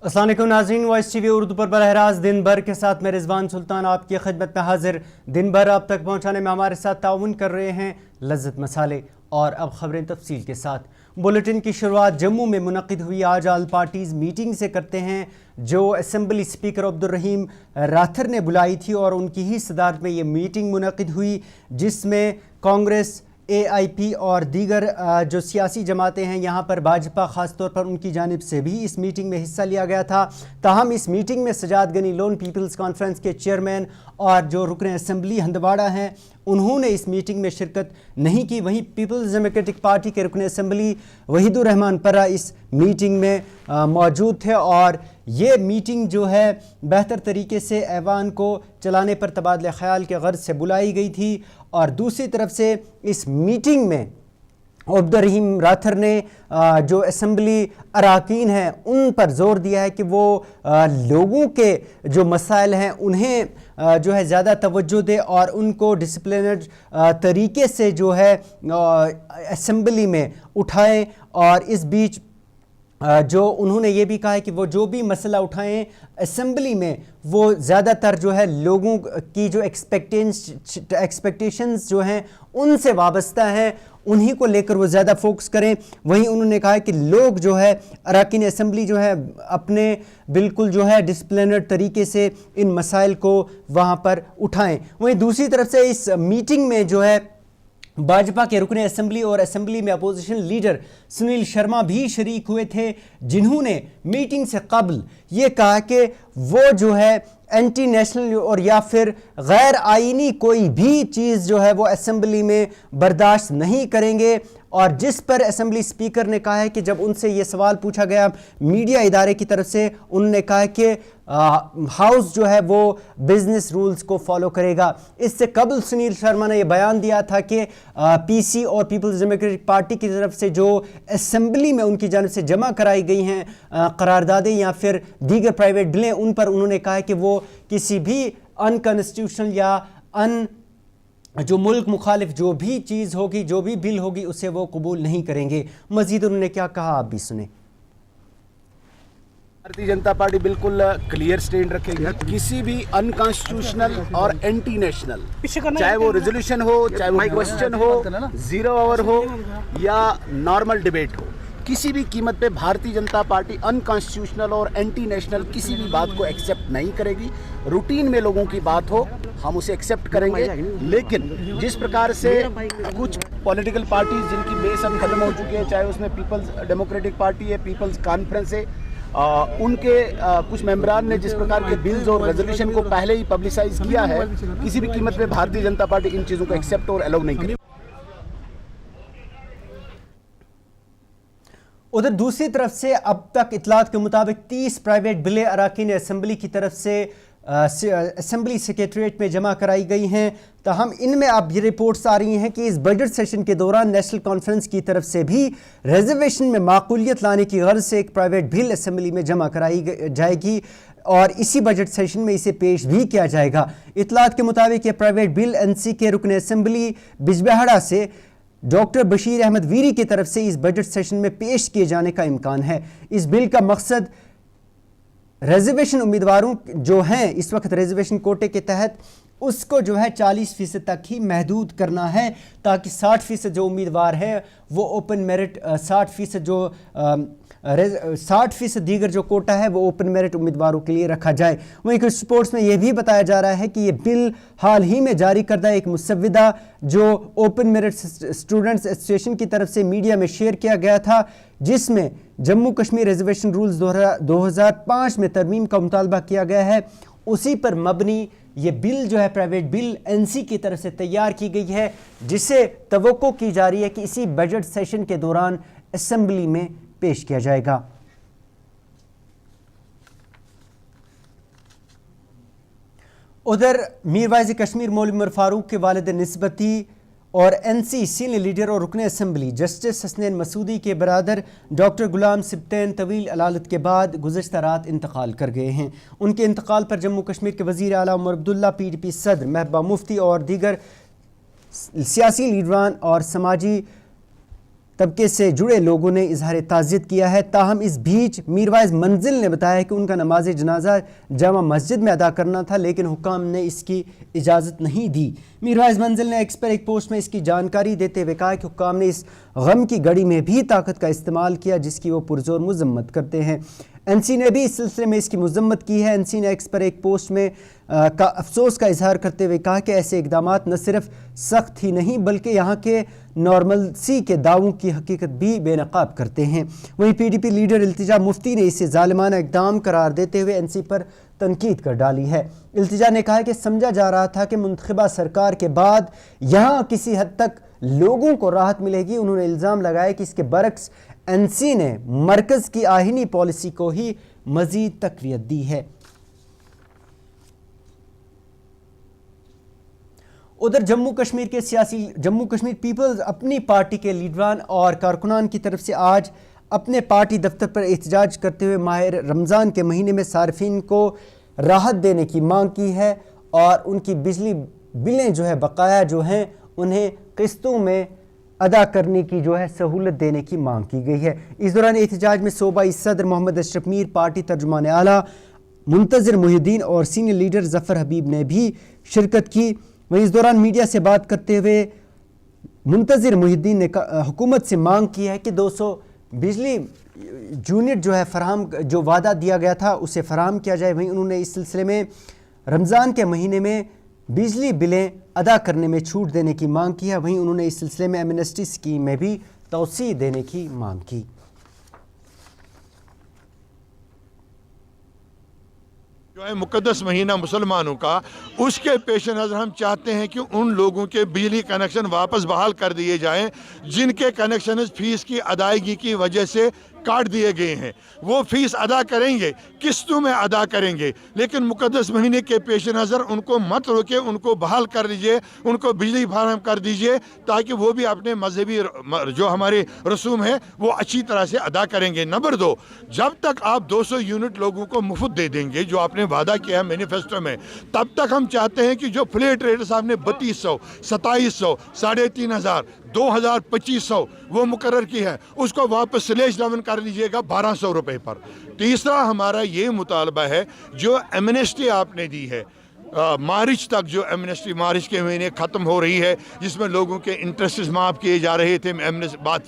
अस्सलाम वालेकुम नाज़रीन, वॉइस टीवी उर्दू पर बरह रास्त दिन भर के साथ मैं रिजवान सुल्तान आपकी खिदमत में हाजिर। दिन भर आप तक पहुँचाने में हमारे साथ ताउन कर रहे हैं लज्जत मसाले। और अब खबरें तफसील के साथ। बुलेटिन की शुरुआत जम्मू में मुनक़िद हुई आज ऑल पार्टीज़ मीटिंग से करते हैं, जो असम्बली स्पीकर अब्दुल रहीम राथर ने बुलाई थी और उनकी ही सदारत में ये मीटिंग मुनक़िद हुई, जिसमें कांग्रेस, AIP और दीगर जो सियासी जमातें हैं, यहाँ पर भाजपा ख़ास तौर पर उनकी जानिब से भी इस मीटिंग में हिस्सा लिया गया था। ताहम इस मीटिंग में सजाद गनी लोन पीपल्स कॉन्फ्रेंस के चेयरमैन और जो रुकन असम्बली हंदवाड़ा हैं, उन्होंने इस मीटिंग में शिरकत नहीं की। वहीं पीपल्स डेमोक्रेटिक पार्टी के रुकन असम्बली वहीदुर रहमान परा इस मीटिंग में मौजूद थे और ये मीटिंग जो है बेहतर तरीके से ऐवान को चलाने पर तबादले ख़याल के गर्ज से बुलाई गई थी। और दूसरी तरफ से इस मीटिंग में अब्दुल रहीम राथर ने जो असम्बली अराकीन हैं उन पर ज़ोर दिया है कि वो लोगों के जो मसाइल हैं उन्हें जो है ज़्यादा तवज्जो दे और उनको डिसिप्लिनड तरीके से जो है असम्बली में उठाएं। और इस बीच जो उन्होंने ये भी कहा है कि वो जो भी मसला उठाएं असम्बली में, वो ज़्यादातर जो है लोगों की जो एक्सपेक्टेशंस जो हैं उनसे वाबस्ता हैं, उन्हीं को लेकर वो ज़्यादा फोकस करें। वहीं उन्होंने कहा है कि लोग जो है अरकान असम्बली जो है अपने बिल्कुल जो है डिसिप्लिनड तरीके से इन मसाइल को वहाँ पर उठाएं। वहीं दूसरी तरफ से इस मीटिंग में जो है भाजपा के रुकने असम्बली और असम्बली में अपोजिशन लीडर सुनील शर्मा भी शरीक हुए थे, जिन्होंने मीटिंग से कबल ये कहा कि वो जो है एंटी नेशनल और या फिर गैर आइनी कोई भी चीज़ जो है वो असम्बली में बर्दाश्त नहीं करेंगे। और जिस पर असम्बली स्पीकर ने कहा है कि जब उनसे ये सवाल पूछा गया मीडिया इदारे की तरफ से, उन्होंने कहा कि हाउस जो है वो बिजनेस रूल्स को फॉलो करेगा। इससे कबल सुनील शर्मा ने यह बयान दिया था कि PC और पीपल्स डेमोक्रेटिक पार्टी की तरफ से जो असम्बली में उनकी जानिब से जमा कराई गई हैं करारदादें या फिर दीगर प्राइवेट बिलें, उन पर उन्होंने कहा है कि वो किसी भी अनकॉन्स्टिट्यूशनल या जो मुल्क मुखालिफ जो भी चीज़ होगी, जो भी बिल होगी, उसे वो कबूल नहीं करेंगे। मज़ीद उन्होंने क्या कहा आप भी सुने। भारतीय जनता पार्टी बिल्कुल क्लियर स्टैंड रखेगी। किसी भी अनकॉन्स्टिट्यूशनल और एंटी नेशनल, चाहे वो रेजोल्यूशन हो, चाहे वो क्वेश्चन हो, 0 आवर हो या नॉर्मल डिबेट हो, किसी भी कीमत पे भारतीय जनता पार्टी अनकॉन्स्टिट्यूशनल और एंटी नेशनल किसी भी बात को एक्सेप्ट नहीं करेगी। रूटीन में लोगों की बात हो, हम उसे एक्सेप्ट करेंगे, लेकिन जिस प्रकार से कुछ पॉलिटिकल पार्टीज जिनकी बेस अब खत्म हो चुकी है, चाहे उसमें पीपल्स डेमोक्रेटिक पार्टी है, पीपल्स कॉन्फ्रेंस है, उनके कुछ मेंबरान ने जिस प्रकार के बिल्स और रेजोल्यूशन को पहले ही पब्लिसाइज किया है, किसी भी कीमत पे भारतीय जनता पार्टी इन चीज़ों को एक्सेप्ट और अलाउ नहीं करेगी। उधर दूसरी तरफ से अब तक इतलात के मुताबिक 30 प्राइवेट बिलें अरकान असम्बली की तरफ से असम्बली सेक्रेटरीट में जमा कराई गई हैं। ताहम इनमें अब ये रिपोर्ट्स आ रही हैं कि इस बजट सेशन के दौरान नेशनल कॉन्फ्रेंस की तरफ से भी रिजर्वेशन में माकूलियत लाने की गर्ज से एक प्राइवेट बिल असम्बली में जमा कराई जाएगी और इसी बजट सेशन में इसे पेश भी किया जाएगा। इतलात के मुताबिक ये प्राइवेट बिल NC के रुकन असम्बली बिजबेहाड़ा से डॉक्टर बशीर अहमद वीरी की तरफ से इस बजट सेशन में पेश किए जाने का इम्कान है। इस बिल का मकसद रिजर्वेशन उम्मीदवारों जो हैं इस वक्त रिजर्वेशन कोटे के तहत, उसको जो है 40% तक ही महदूद करना है, ताकि 60% जो उम्मीदवार है वो ओपन मेरिट 60% जो 60% दीगर जो कोटा है वो ओपन मेरिट उम्मीदवारों के लिए रखा जाए। वहीं कुछ रिपोर्ट्स में यह भी बताया जा रहा है कि ये बिल हाल ही में जारी करदा एक मुसव्विदा जो ओपन मेरिट स्टूडेंट्स एसोसिएशन की तरफ से मीडिया में शेयर किया गया था, जिसमें जम्मू कश्मीर रिजर्वेशन रूल्स 2005 में तरमीम का मुतालबा किया गया है, उसी पर मबनी ये बिल जो है प्राइवेट बिल NC की तरफ से तैयार की गई है, जिसे तवक्को की जा रही है कि इसी बजट सेशन के दौरान असम्बली में पेश किया जाएगा। उधर मीर वाइज कश्मीर मौलवी उमर फारूक के वालिद निस्बती और NC सीनियर लीडर और रुकन असम्बली जस्टिस हसनैन मसूदी के बरादर डॉक्टर गुलाम सिब्तैन तवील अलालत के बाद गुज़श्ता रात इंतकाल कर गए हैं। उनके इंतकाल पर जम्मू कश्मीर के वज़ीर आला उमर अब्दुल्ला, PDP सदर महबूबा मुफ्ती और दीगर सियासी लीडरान और समाजी طبقے سے جڑے لوگوں نے اظہار تعزیت کیا ہے. تاہم اس بیچ میروائز منزل نے بتایا کہ ان کا نماز جنازہ جامع مسجد میں ادا کرنا تھا لیکن حکام نے اس کی اجازت نہیں دی. میروائز منزل نے ایکس پر ایک پوسٹ میں اس کی جانکاری دیتے ہوئے کہا کہ حکام نے اس غم کی گھڑی میں بھی طاقت کا استعمال کیا جس کی وہ پرزور مذمت کرتے ہیں. این سی نے بھی اس سلسلے میں اس کی مذمت کی ہے. این سی نے ایکس پر ایک پوسٹ میں افسوس کا اظہار کرتے ہوئے کہا کہ ایسے اقدامات نہ صرف سخت ہی نہیں بلکہ یہاں کے نارملسی کے دعووں کی حقیقت بھی بے نقاب کرتے ہیں. وہیں پی ڈی پی لیڈر التجا مفتی نے اسے ظالمانہ اقدام قرار دیتے ہوئے این سی پر تنقید کر ڈالی ہے. التجا نے کہا کہ سمجھا جا رہا تھا کہ منتخبہ سرکار کے بعد یہاں کسی حد تک لوگوں کو راحت ملے گی. انہوں نے الزام لگایا کہ اس کے برعکس این سی نے مرکز کی آئینی پالیسی کو ہی مزید تقویت دی ہے. ادھر جموں کشمیر پیپلز اپنی پارٹی کے لیڈران اور کارکنان کی طرف سے آج اپنے پارٹی دفتر پر احتجاج کرتے ہوئے ماہ رمضان کے مہینے میں صارفین کو راحت دینے کی مانگ کی ہے اور ان کی بجلی بلیں جو ہے بقایا جو ہیں انہیں قسطوں میں ادا کرنے کی جو ہے سہولت دینے کی مانگ کی گئی ہے. اس دوران احتجاج میں صوبائی صدر محمد اشرف میر، پارٹی ترجمان اعلیٰ منتظر محی الدین اور سینئر لیڈر ظفر حبیب نے بھی شرکت کی. وہیں اس دوران میڈیا سے بات کرتے ہوئے منتظر محی الدین نے حکومت سے مانگ کی ہے کہ 200 بجلی یونٹ جو ہے جو وعدہ دیا گیا تھا اسے فراہم کیا جائے. وہیں انہوں نے اس سلسلے میں رمضان کے مہینے میں بجلی بلیں ادا کرنے میں چھوٹ دینے کی مانگ کی ہے. وہیں انہوں نے اس سلسلے میں ایمنسٹی اسکیم میں بھی توسیع دینے کی مانگ کی. جو ہے مقدس مہینہ مسلمانوں کا، اس کے پیش نظر ہم چاہتے ہیں کہ ان لوگوں کے بجلی کنیکشن واپس بحال کر دیے جائیں جن کے کنیکشن فیس کی ادائیگی کی وجہ سے کاٹ دیے گئے ہیں. وہ فیس ادا کریں گے، قسطوں میں ادا کریں گے، لیکن مقدس مہینے کے پیش نظر ان کو مت روکے، ان کو بحال کر دیجئے، ان کو بجلی فراہم کر دیجئے تاکہ وہ بھی اپنے مذہبی جو ہمارے رسوم ہیں وہ اچھی طرح سے ادا کریں گے. نمبر 2، جب تک آپ 200 یونٹ لوگوں کو مفت دے دیں گے جو آپ نے وعدہ کیا ہے مینیفیسٹو میں، تب تک ہم چاہتے ہیں کہ جو فلیٹ ریٹ صاحب نے 3200، 2700، 3500، 2200 وہ مقرر کی ہے اس کو واپس /11 کر لیجئے گا 1200 روپے پر. تیسرا ہمارا یہ مطالبہ ہے جو ایمنسٹی آپ نے دی ہے مارچ تک، جو ایمنسٹی مارچ کے مہینے ختم ہو رہی ہے جس میں لوگوں کے انٹرسٹ معاف کیے جا رہے تھے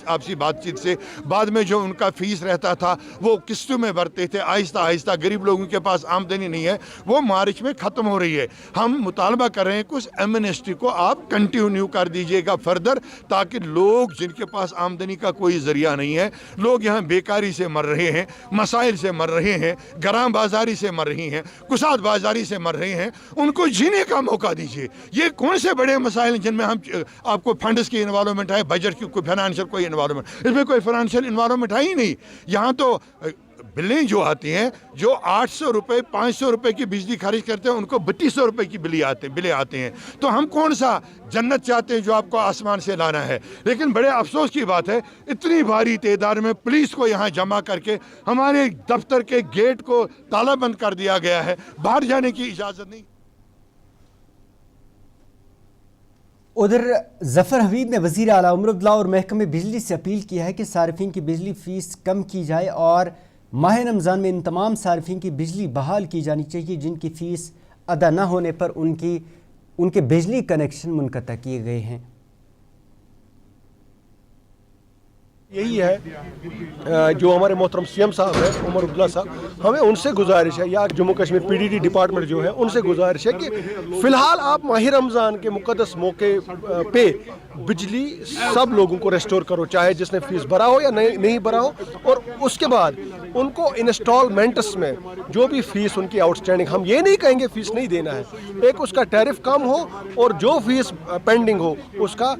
آپسی بات چیت سے، بعد میں جو ان کا فیس رہتا تھا وہ قسطوں میں بھرتے تھے، آہستہ آہستہ غریب لوگوں کے پاس آمدنی نہیں ہے، وہ مارچ میں ختم ہو رہی ہے. ہم مطالبہ کر رہے ہیں کہ اس ایمنسٹی کو آپ کنٹینیو کر دیجئے گا فردر، تاکہ لوگ جن کے پاس آمدنی کا کوئی ذریعہ نہیں ہے، لوگ یہاں بیکاری سے مر رہے ہیں، مسائل سے مر رہے ہیں، گرام بازاری سے مر رہی ہیں، کساد بازاری سے مر رہے ہیں، ان کو جینے کا موقع دیجیے. یہ کون سے بڑے مسائل ہیں جن میں ہم آپ کو فنڈز کی انوالومنٹ ہے، بجٹ کی کوئی فائنانشل کوئی انوالومنٹ، اس میں کوئی فائنانشل انوالومنٹ ہے ہی نہیں. یہاں تو بلیں جو آتی ہیں، جو 800 روپے 500 روپے کی بجلی خرچ کرتے ہیں ان کو 3200 روپے کی بلیں آتے ہیں. تو ہم کون سا جنت چاہتے ہیں جو آپ کو آسمان سے لانا ہے؟ لیکن بڑے افسوس کی بات ہے اتنی بھاری تعداد میں پولیس کو یہاں جمع کر کے ہمارے دفتر کے گیٹ کو تالا بند کر دیا گیا ہے، باہر جانے کی اجازت نہیں. ادھر ظفر حبیب نے وزیر اعلیٰ عمر عبداللہ اور محکمہ بجلی سے اپیل کیا ہے کہ صارفین کی بجلی فیس کم کی جائے اور ماہ رمضان میں ان تمام صارفین کی بجلی بحال کی جانی چاہیے جن کی فیس ادا نہ ہونے پر ان کے بجلی کنیکشن منقطع کیے گئے ہیں. یہی ہے جو ہمارے محترم سی ایم صاحب ہیں عمر عبداللہ صاحب، ہمیں ان سے گزارش ہے یا Jammu Kashmir P D T department جو ہے ان سے گزارش ہے کہ فی الحال آپ ماہ رمضان کے مقدس موقع پہ بجلی سب لوگوں کو ریسٹور کرو، چاہے جس نے فیس بھرا ہو یا نہیں بھرا ہو، اور اس کے بعد ان کو انسٹالمنٹس میں جو بھی فیس ان کی آؤٹ اسٹینڈنگ، ہم یہ نہیں کہیں گے فیس نہیں دینا ہے، ایک اس کا ٹیرف کم ہو اور جو فیس پینڈنگ ہو اس کا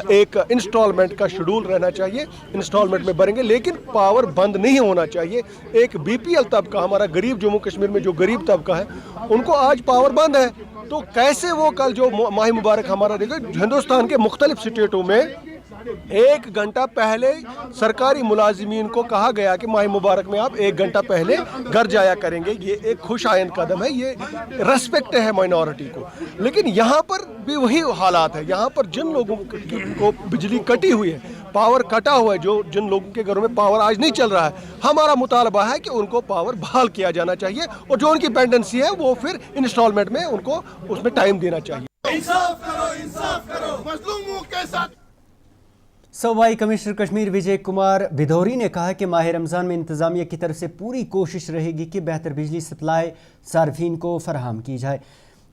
ایک انسٹالمنٹ کا شیڈول رہنا چاہیے، انسٹالمنٹ میں بھریں گے، لیکن پاور بند نہیں ہونا چاہیے. ایک بی پی ایل طبقہ، ہمارا غریب جموں کشمیر میں جو غریب طبقہ ہے ان کو آج پاور بند ہے، تو کیسے وہ کل جو ماہ مبارک ہمارا دیکھیں ہندوستان کے مختلف سٹیٹوں میں 1 گھنٹہ پہلے سرکاری ملازمین کو کہا گیا کہ ماہ مبارک میں آپ 1 گھنٹہ پہلے گھر جایا کریں گے. یہ ایک خوش آئند قدم ہے، یہ ریسپیکٹ ہے مائنورٹی کو. لیکن یہاں پر بھی وہی حالات ہے، یہاں پر جن لوگوں کو بجلی کٹی ہوئی ہے पावर कटा हुआ है, जो जिन लोगों के घरों में पावर आज नहीं चल रहा है, हमारा मुतालबा है कि उनको पावर बहाल किया जाना चाहिए और जो उनकी पेंडेंसी है वो फिर इंस्टॉलमेंट में उनको उसमें टाइम देना चाहिए। इंसाफ करो मजलूमों के साथ। सूबाई कमिश्नर कश्मीर विजय कुमार भिदौरी ने कहा कि माह रमज़ान में इंतज़ामिया की तरफ से पूरी कोशिश रहेगी कि बेहतर बिजली सप्लाई सार्फिन को फराहम की जाए।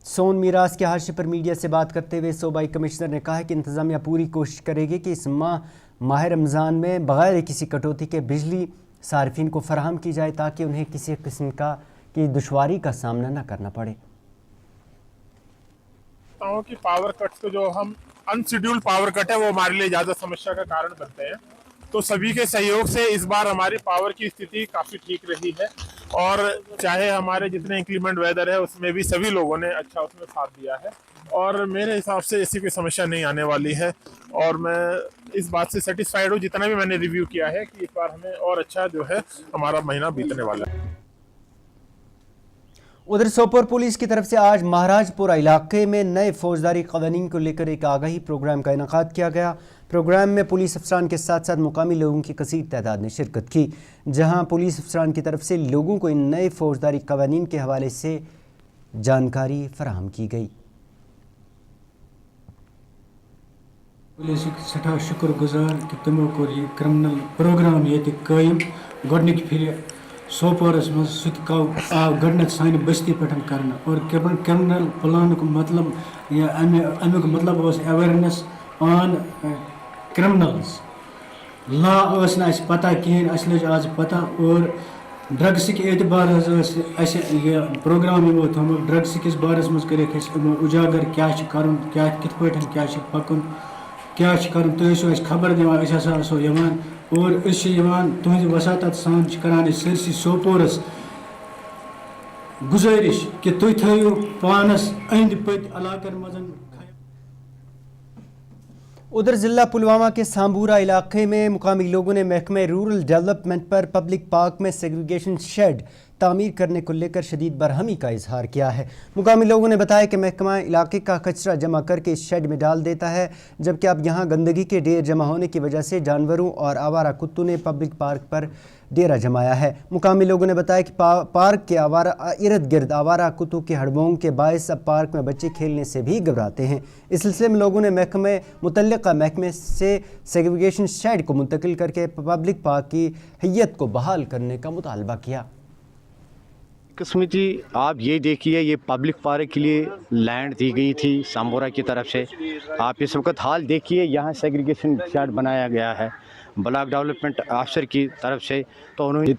सोन मीरास के हाशिए पर मीडिया से बात करते हुए सूबाई कमिश्नर ने कहा कि इंतज़ामिया पूरी कोशिश करेगी कि इस माह रमज़ान में बग़ैर किसी कटौती के बिजली सार्फिन को फराहम की जाए ताकि उन्हें किसी किस्म की दुश्वारी का सामना न करना पड़े। कि पावर कट तो जो हम अनशेड्यूल्ड पावर कट है वो हमारे लिए ज़्यादा समस्या का कारण बनते हैं, तो सभी के सहयोग से इस बार हमारी पावर की स्थिति काफ़ी ठीक रही है और चाहे हमारे जितने इंक्रीमेंट वेदर है उसमें भी सभी लोगों ने अच्छा उसमें साथ दिया है और मेरे हिसाब से ऐसी कोई समस्या नहीं आने वाली है और मैं इस बात से सेटिस्फाइड हूँ जितना भी मैंने रिव्यू किया है कि इस बार हमें और अच्छा जो है हमारा महीना बीतने वाला है। उधर सोपोर पुलिस की तरफ से आज महाराजपुरा इलाके में नए फौजदारी कवानीन को लेकर एक आगाही प्रोग्राम का इनेकाद किया गया। प्रोग्राम में पुलिस अफसरान के साथ साथ मुकामी लोगों की कसीर तादाद ने शिरकत की, जहां पुलिस अफसरान की तरफ से लोगों को इन नए फौजदारी कवानीन के हवाले से जानकारी फराहम की गई। पुलिस सठा शुक्रगुजार कि तमो कोर यह क्रिमिनल प्रोग्राम ये कायम गोडनिक फिर सोपोरस मज सह आव गडनक सान बस्ती पे कर और क्रिमिनल प्लान को मतलब या अमुक मतलब अवेयरनेस ऑन क्रिमिनल्स लॉ पता कहें लज आज पता और ड्रग्स के एतबार प्रोग्राम यमो थोमुत ड्रग्स किस बारस मज कर उजागर क्या कित क्या पकुन क्या तुम खबर दिवान और तुहद वसात सान करान सरसी सोपोरस गुजारिश कि तुम थो पानस अंद पत इलाकन मज। उधर ज़िला पुलवामा के सांबूरा इलाके में मुकामी लोगों ने महकमे रूरल डेवलपमेंट पर पब्लिक पार्क में सेग्रीगेशन शेड तामीर करने को लेकर शदीद बरहमी का इजहार किया है। मुकामी लोगों ने बताया कि महकमा इलाके का कचरा जमा करके इस शेड में डाल देता है, जबकि अब यहाँ गंदगी के ढेर जमा होने की वजह से जानवरों और आवारा कुत्तों ने पब्लिक पार्क पर डेरा जमाया है। मुकामी लोगों ने बताया कि पार्क के इर्द गिर्द आवारा कुत्तों के हड़बों के बायस अब पार्क में बच्चे खेलने से भी घबराते हैं। इस सिलसिले में लोगों ने मुतल्लिका महकमे से सेग्रीगेशन शेड को मुंतकिल करके पब्लिक पार्क की हैयत को बहाल करने का मुतालबा किया। किस्मत जी आप ये देखिए, ये पब्लिक पार्क के लिए लैंड दी गई थी सांबोरा की तरफ से। आप इस वक्त हाल देखिए, यहाँ सेग्रीगेशन शेड बनाया गया है ब्लॉक डेवलपमेंट अफसर की तरफ से। तो उन्होंने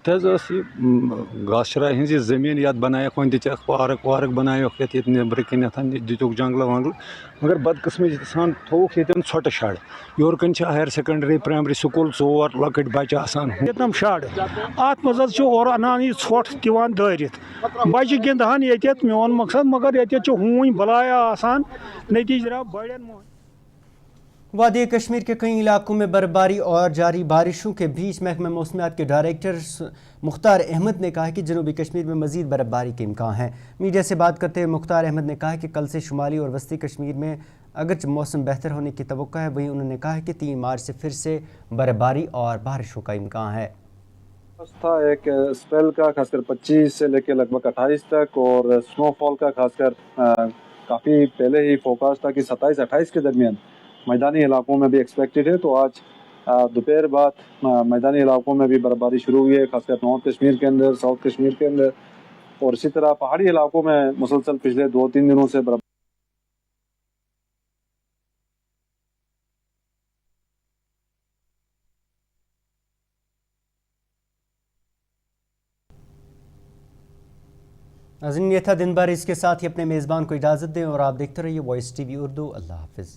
गाशरा हज जमीन ये बनाया पार्क वार्क बनाया नबर कन दितुक जंगल वंगल, मगर बदकस्मती सान थोक ये छोट शड़ योर कन हायर सेकेंडरी प्राइमरी स्कूल 4 लकट बच्चे आसान यम शड़ अत मज और अनान छोट दिवान दारित बच्चे गिंदान ये मोन मकसद, मगर ये हूं बलाया आसान नतीजा बड़न। वादी कश्मीर के कई इलाकों में बर्फबारी और जारी बारिशों के बीच महकमा मौसमियात के डायरेक्टर मुख्तार अहमद ने कहा कि जनूबी कश्मीर में मज़ीद बर्फबारी के इम्कान है। मीडिया से बात करते हुए मुख्तार अहमद ने कहा कि कल से शुमाली और वस्ती कश्मीर में अगरचे मौसम बेहतर होने की तवक्को है, वहीं उन्होंने कहा कि 3 मार्च से फिर से बर्फबारी और बारिशों का इम्कान है। था एक स्पेल का खासकर 25 से लेकर लगभग 28 तक और स्नोफॉल का खासकर काफ़ी पहले ही फोकास्ट था कि 27-28 के दरमियान मैदानी इलाकों में भी एक्सपेक्टेड है। तो आज दोपहर बाद मैदानी इलाकों में भी बर्फबारी शुरू हुई है, खासकर नॉर्थ कश्मीर के अंदर, साउथ कश्मीर के अंदर और इसी तरह पहाड़ी इलाकों में मुसलसल पिछले 2-3 दिनों से नाज़रीन, ये था दिन भर। इसके साथ ही अपने मेज़बान को इजाज़त दें और आप देखते रहिए वॉइस टीवी उर्दू। अल्लाह हाफ़िज़।